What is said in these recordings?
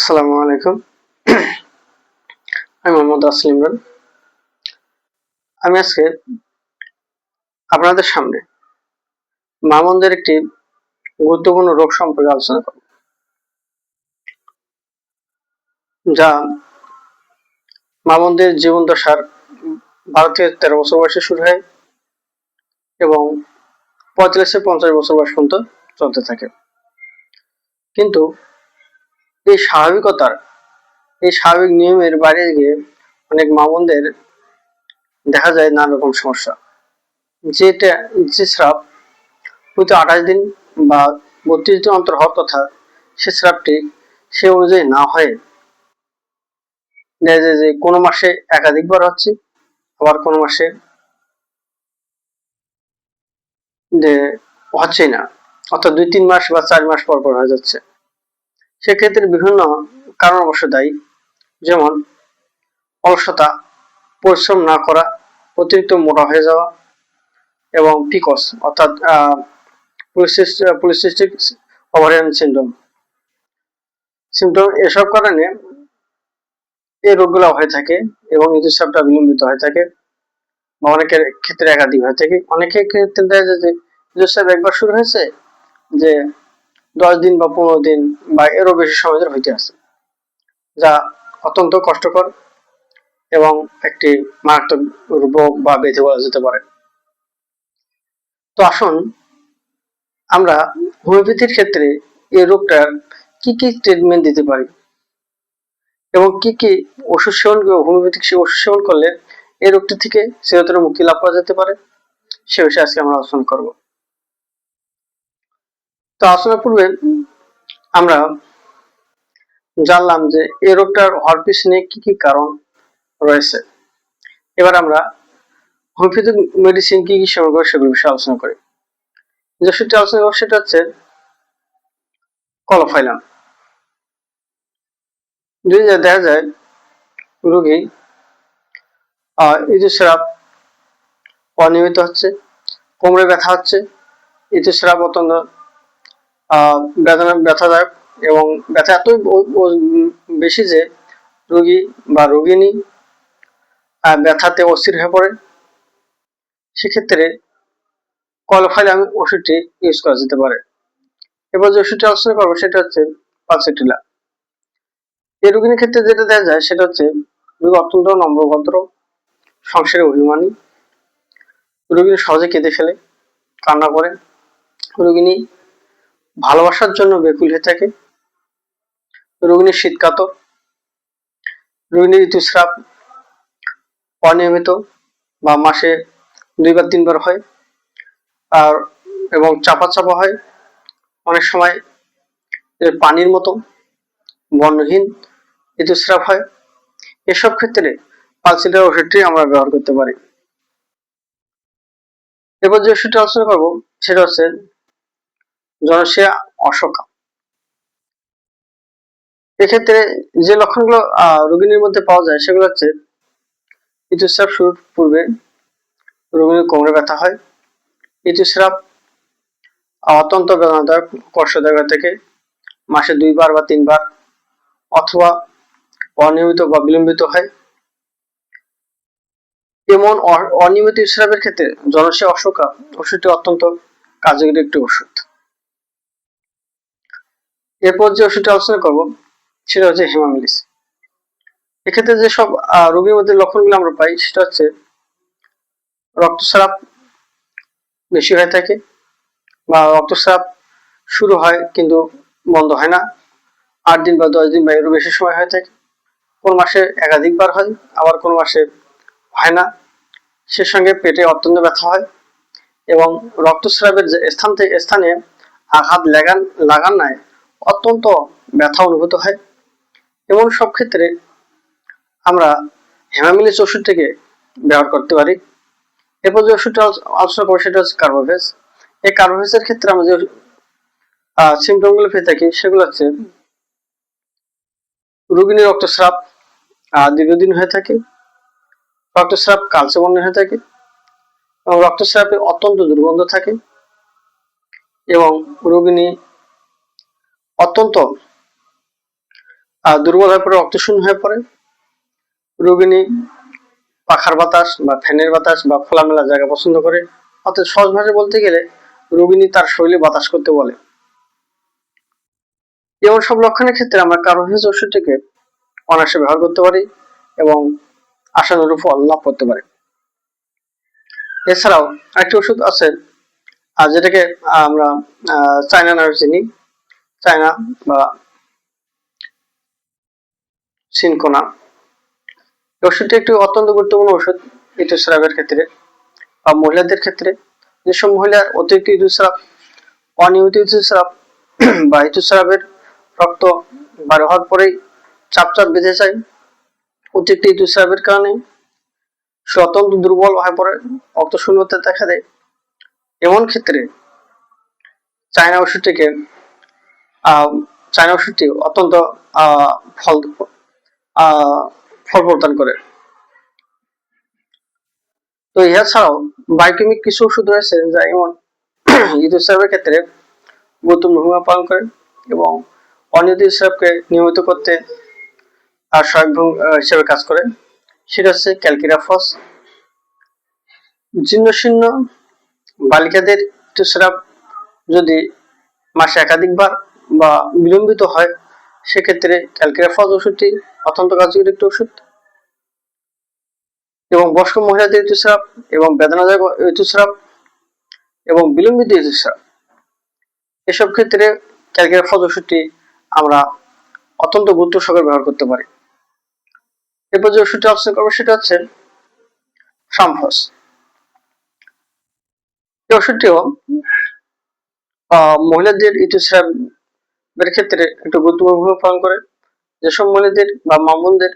আসসালামু আলাইকুম। আমি মোহাম্মদ আসলিম ইমরান। আমি আজকে আপনাদের সামনে মা-বোনদের একটি গুরুত্বপূর্ণ রোগ সম্পর্কে আলোচনা করব, যা মা-বোনদের জীবন দশার 12 থেকে 13 বছর বয়সে শুরু হয় এবং 45 থেকে 50 বছর বয়স পর্যন্ত চলতে থাকে। কিন্তু এই স্বাভাবিক নিয়মের বাইরে গিয়ে অনেক মা-বোনদের দেখা যায় নানা রকম সমস্যা। যে স্রাব প্রতি 28 দিন বা 32 দিন অন্তর হওয়ার কথা, সে স্রাবটি সে অনুযায়ী না হয়ে দেখা যায় যে কোনো মাসে একাধিকবার হচ্ছে, আবার কোনো মাসে যে হচ্ছেই না, অর্থাৎ 2-3 মাস বা 4 মাস পর পর হয়ে যাচ্ছে। সেক্ষেত্রে বিভিন্ন কারণ অবশ্য দায়ী, যেমন অলসতা, পরিশ্রম না করা, অতিরিক্ত মোটা হয়ে যাওয়া এবং পিকস অর্থাৎ পলিসিস্টিক ওভারিয়ান সিমটম এসব কারণে এই রোগগুলো হয়ে থাকে এবং ঋতুস্রাবটা বিলম্বিত হয়ে থাকে বা অনেকের ক্ষেত্রে একাধিক হয়ে থাকে। অনেকের ক্ষেত্রে দেখা যায় যে ঋতুস্রাব একবার শুরু হয়েছে যে 10 দিন বা 15 দিন বা এরও বেশি সময় ধরে হইতে আছে, যা অত্যন্ত কষ্টকর এবং একটি মারাত্মক রোগ বা ব্যাধি বলা যেতে পারে। তো আসুন আমরা হোমিওপ্যাথির ক্ষেত্রে এই রোগটার কি ট্রিটমেন্ট দিতে পারি এবং কি ওষুধ সেবন হোমিওপ্যাথিক ওষুধ সেবন করলে এই রোগটি থেকে চিরতরে মুক্তি লাভ করা যেতে পারে, সে বিষয়ে আজকে আমরা আলোচনা করব। তো আলোচনার পূর্বে আমরা জানলাম যে এই রোগটার হওয়ার পিছনে কি কারণ রয়েছে। এবার আমরা হোমিওপ্যাথিক মেডিসিন কি সেবন করে সেগুলো বিষয়ে আলোচনা করি। যে ওষুধটি আলোচনা করব সেটা হচ্ছে ক্লোফেনল। যদি দেখা যায় রোগী ঋতুস্রাব অনিয়মিত হচ্ছে, কোমরে ব্যথা হচ্ছে, ঋতুস্রাব অত্যন্ত ব্যথাদায়ক এবং ব্যথা এতই বেশি যে রোগী বা রোগিণী ব্যথাতে অস্থির হয়ে পড়ে, সেক্ষেত্রে ক্লোফেনল ওষুধটি ইউজ করা যেতে পারে। এবার যে ওষুধটি আলোচনা করবো সেটা হচ্ছে পালসেটিলা। এই রোগীর ক্ষেত্রে যেটা দেখা যায় সেটা হচ্ছে রোগী অত্যন্ত নম্রভদ্র, সংসারে অভিমানী, রোগী সহজে কেঁদে ফেলে, কান্না করে, রোগিণী ভালোবাসার জন্য ব্যাকুল হয়ে থাকে, রোগিণী শীতকাতর, রোগিণীর ঋতুস্রাব অনিয়মিত বা মাসে 2-3 বার হয় আর এবং চাপা হয়, অনেক সময় পানির মতো বর্ণহীন ঋতুস্রাব হয়। এসব ক্ষেত্রে পালসেটিলা ওষুধটি আমরা ব্যবহার করতে পারি। এবার যে ওষুধটি আলোচনা করবো সেটা হচ্ছে জনসিয়া অশোকা। এক্ষেত্রে যে লক্ষণগুলো রোগিণীর মধ্যে পাওয়া যায় সেগুলো হচ্ছে ঋতুস্রাব শুরুর পূর্বে রোগিণীর কোমরে ব্যথা হয়, ঋতুস্রাব অত্যন্ত বেদনাদায়ক কষ্টদায়ক হয়ে থাকে, মাসে 2 বার বা 3 বার অথবা অনিয়মিত বা বিলম্বিত হয়। এমন অনিয়মিত ঋতুস্রাবের ক্ষেত্রে জনসিয়া অশোকা ওষুধটি অত্যন্ত কার্যকরী একটি ওষুধ। এরপর যে ওষুধটি আলোচনা করবো সেটা হচ্ছে হেমামিলিস। এক্ষেত্রে যেসব রোগীর মধ্যে লক্ষণগুলো আমরা পাই সেটা হচ্ছে রক্তস্রাব বেশি হয়ে থাকে বা রক্তস্রাব শুরু হয় কিন্তু বন্ধ হয় না, 8 দিন বা 10 দিন বা এরও বেশি সময় হয়ে থাকে, কোন মাসে একাধিকবার হয়, আবার কোন মাসে হয় না, সে সঙ্গে পেটে অত্যন্ত ব্যথা হয় এবং রক্তস্রাবের যে স্থানে আঘাত লাগানায় অত্যন্ত ব্যথা অনুভূত হয়। এমন সব ক্ষেত্রে আমরা হেমামিলিস ওষুধটিকে ব্যবহার করতে পারি। এরপর যে ওষুধটা আলোচনা করবো সেটা হচ্ছে কার্বোভেজ। এই কার্বোভেজের ক্ষেত্রে আমরা যে সিমটম গুলো পেয়ে থাকি সেগুলো হচ্ছে রোগিণীর রক্তস্রাব দীর্ঘদিন হয়ে থাকে, রক্তস্রাব কালচে বর্ণের হয়ে থাকে এবং রক্তস্রাবে অত্যন্ত দুর্গন্ধ থাকে এবং রোগিণী অত্যন্ত দুর্বল হয়ে পড়ে, রক্তশূন্য হয়ে পড়ে। রোগিণী পাখার বাতাস বা ফ্যানের বাতাস বা খোলামেলা জায়গা পছন্দ করে। অর্থাৎ সহজ ভাষায় বলতে গেলে রোগিণী তার শরীরে বাতাস করতে বলে। এমন সব লক্ষণের ক্ষেত্রে আমরা কার্বোভেজ ওষুধটিকে অনায়াসে ব্যবহার করতে পারি এবং আশানুরূপ ফল লাভ করতে পারি। এছাড়াও আরেকটি ওষুধ আছে যেটাকে আমরা চায়না নামে চিনি, চায়না বা সিনকোনা। ওষুধটি একটি অত্যন্ত গুরুত্বপূর্ণ ওষুধ ঋতুস্রাবের ক্ষেত্রে বা মহিলাদের ক্ষেত্রে। যেসব মহিলার অতিরিক্ত ঋতুস্রাব, অনিয়মিত ঋতুস্রাব বা ঋতুস্রাবের রক্ত বার হওয়ার পরেই চাপ বেঁধে যায়, অতিরিক্ত ঋতুস্রাবের কারণে সে অত্যন্ত দুর্বল হয়ে পড়ে, রক্তশূন্যতা দেখা দেয়। এমন ক্ষেত্রে চায়না ওষুধটি অত্যন্ত ফল প্রদান করে। তো এছাড়াও বায়োকেমিক কিছু ওষুধ রয়েছে যা এমন ঋতুস্রাবের ক্ষেত্রে গুরুত্বপূর্ণ ভূমিকা পালন করে এবং অনিয়মিত ঋতুস্রাবকে নিয়মিত করতে সহায়ক হিসেবে কাজ করে। সেটা হচ্ছে ক্যালকিরাফস। জীর্ণশীর্ণ বালিকাদের ঋতুস্রাব যদি মাসে একাধিকবার বা বিলম্বিত হয়, সেক্ষেত্রে ক্যালকিরাফস ওষুধটি অত্যন্ত কার্যকরী একটি ওষুধ। এবং বয়স্ক মহিলাদের ঋতুস্রাব এবং বেদনাদায়ক ঋতুস্রাব এবং বিলম্বিত ঋতুস্রাব, এসব ক্ষেত্রে ক্যালকিরাফস ওষুধটি আমরা অত্যন্ত গুরুত্ব সহকারে ব্যবহার করতে পারি। এরপর যে ওষুধটি আলোচনা করবো সেটা হচ্ছে ফ্রামফস। এই ওষুধটিও মহিলাদের ঋতুস্রাবের ক্ষেত্রে একটু গুরুত্বপূর্ণ ভূমিকা পালন করে। যেসব মহিলাদের বা মা বোনদের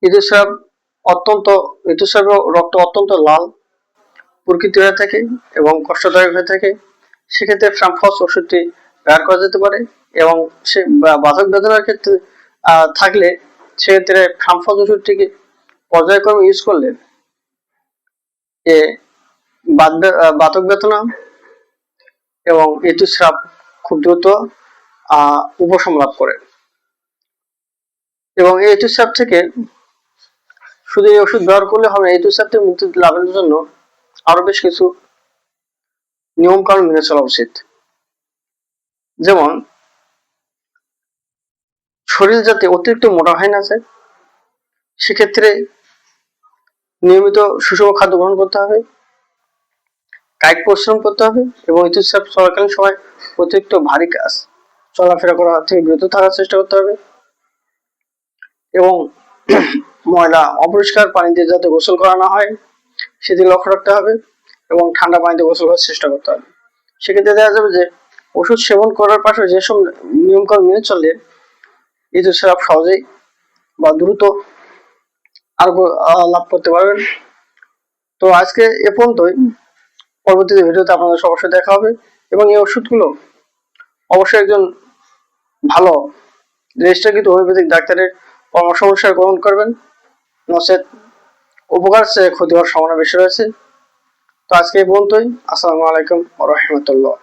ঋতুস্রাব রক্ত অত্যন্ত লাল প্রকৃতি হয়ে থাকে এবং কষ্টদায়ক হয়ে থাকে, সেক্ষেত্রে ফ্রামফস ওষুধটি ব্যবহার করা যেতে পারে। এবং সে বাধক বেদনার ক্ষেত্রে থাকলে সেক্ষেত্রে ফ্রামফস ওষুধটিকে পর্যায়ক্রমে ইউজ করলে বাতক বেদনা এবং ঋতুস্রাব খুব দ্রুত উপশম লাভ করে। এবং এই ঋতুস্রাব থেকে শুধু এই ওষুধ ব্যবহার করলে হবে না, ঋতুস্রাব থেকে মুক্তি লাভের জন্য আরো বেশ কিছু নিয়ম কানুন মেনে চলা উচিত। যেমন শরীর যাতে অতিরিক্ত মোটা হয় না যায়, সেক্ষেত্রে নিয়মিত সুষম খাদ্য গ্রহণ করতে হবে, কায়িক পরিশ্রম করতে হবে এবং ঋতুস্রাব চলাকালীন সময় অতিরিক্ত ভারী কাজ চলাফেরা করা থেকে বিরত থাকার চেষ্টা করতে হবে এবং ময়লা অপরিষ্কার পানি দিয়ে যাতে গোসল করা না হয় সেদিকে লক্ষ্য রাখতে হবে এবং ঠান্ডা পানিতে গোসল করার চেষ্টা করতে হবে। সেক্ষেত্রে দেখা যাবে যে ওষুধ সেবন করার পাশে যেসব নিয়মকানুন মেনে চললে ঋতুস্রাব সহজেই বা দ্রুত লাভ করতে পারবেন। তো আজকে এ পর্যন্তই। পরবর্তীতে ভিডিওতে আপনাদের অবশ্যই দেখা হবে এবং এই ওষুধগুলো অবশ্যই একজন ভালো রেজিস্টারকৃত হোমিওপ্যাথিক ডাক্তারের পরামর্শ অনুসারে গ্রহণ করবেন, নচেত উপকার চেয়ে ক্ষতি হওয়ার সম্ভাবনা বেশি রয়েছে। তো আজকে এই পর্যন্তই। আসসালামু আলাইকুম ওয়া রাহমাতুল্লাহ।